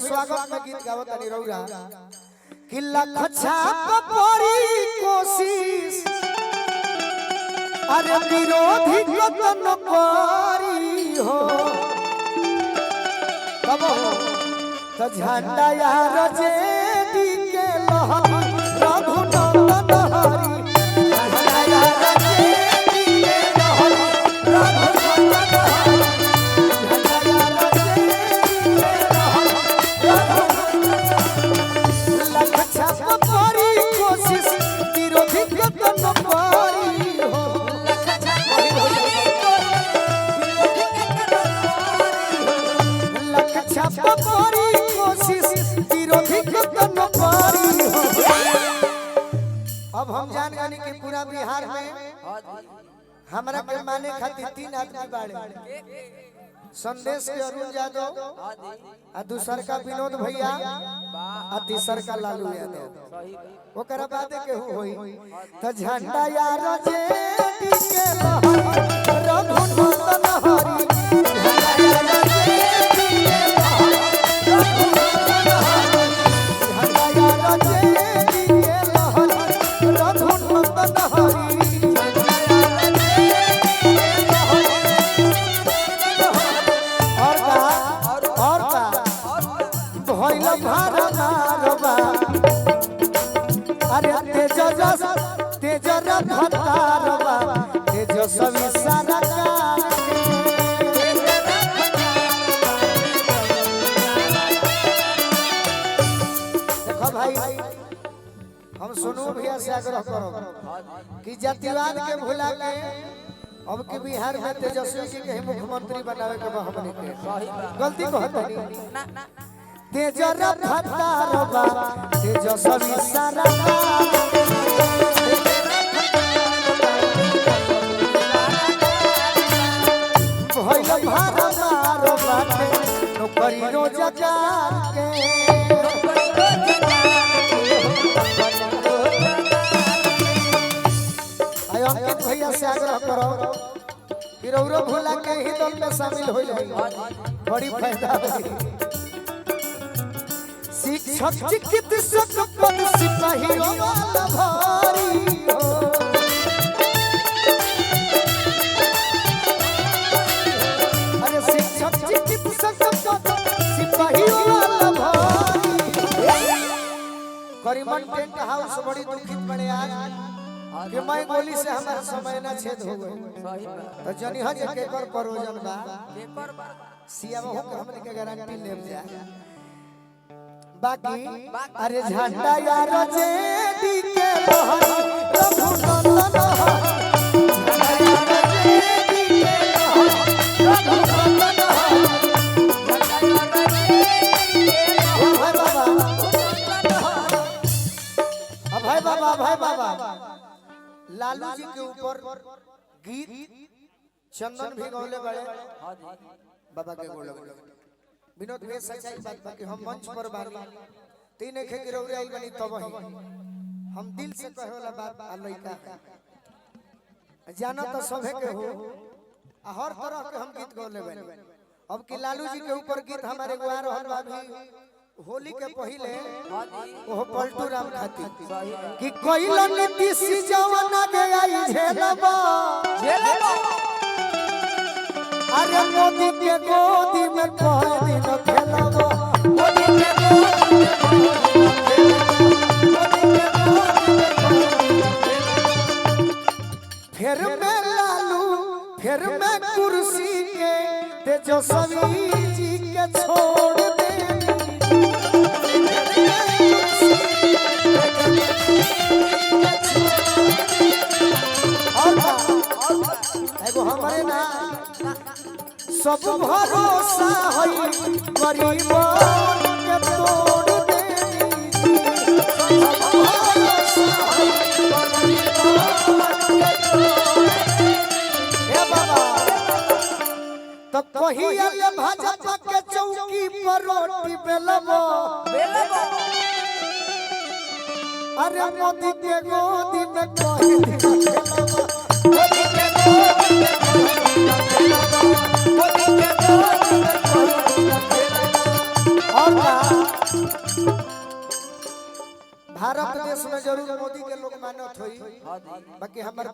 स्वागत में गीत गावत तनी रौरा कि लख छाप पड़ी कोशिश अरे विरोधी कतन करी हो तब हो तो झंडा यार जेडी के लहरी रघुनंदन हरी झंडा यार जेडी के लहरी रघुनंदन हरी अब हम जान गए कि पूरा बिहार में हमरा के माने खातिर 3 आदमी बाड़े संदेश के अरुण यादव आ दूसर का विनोद भैया आ तीसर का लालू यादव ओकरा बाद के होई त झंडा यार जेडी के लहरी रघुनंदन हरी झंडा यार जेडी के लहरी रघुनंदन हरी झंडा यार जेडी के लहरी रघुनंदन हरी अरे तेजरा भतारवा तेजस्वी सरकार देखो भाई हम सुनो भैया से आग्रह करो कि जातिवाद के भुला के अब के बिहार में तेजस्वी जी के मुख्यमंत्री बनावे के हमने के गलती कहत तेजरा भतारवा तेजस्वी सरकार भइल भारत मारो बाटे नौकरी रोजगार के आयो अंकित भैया से आग्रह करो कि रौरो भुला के ही दल में शामिल हो जाए बड़ी फायदा होगी शिक्षक चिकित्सक पद सिपाही वाला भारी हो अरे शिक्षक चिकित्सक पद सिपाही वाला भारी करीमन टेंट हाउस बड़ी दुखित बने आज कि मैं गोली से हमारा समय ना छेद हो गए तो जनी हज के कर परोजन बा सिया हो के हमने के गारंटी ले जा बाकी अरे झंडा यार जेडी के लहरी रघुनंदन हरी झंडा यार जेडी के लहरी रघुनंदन हरी झंडा यार जेडी के भाई बाबा लालू जी के ऊपर गीत चंदन भी गौले बड़े बाबा के गोल विनोद में सच्चाई बात बाकी हम मंच पर बानी तीन एक गिरौरी आई बनी तब ही हम दिल से कहे वाला बात आ लइका जानो तो सभे के हो हर तरह के हम गीत गौले बनी अब कि लालू जी के ऊपर गीत हमारे गुआ रहल बा भी होली के पहले वो पलटू राम खाती कि कोइला नीतीश जवाना गया झेलबा अरे मोदी के गोदी में कह दिन खेलबा मोदी के गोदी फिर मैं लालू फिर मैं कुर्सी के तेजस्वी जी के छोड़ दे एगो हमारे ना सब भरोसा है गरीबों के तोड़ दे तब कहिया ले भाजपा के चौकी पर रोटी बेलबो अरे मोदी के गोदी में कह दिन मोदी के गोदी में और भारत देश में जरूर मोदी के लोग मानत होई, बाकी हमारे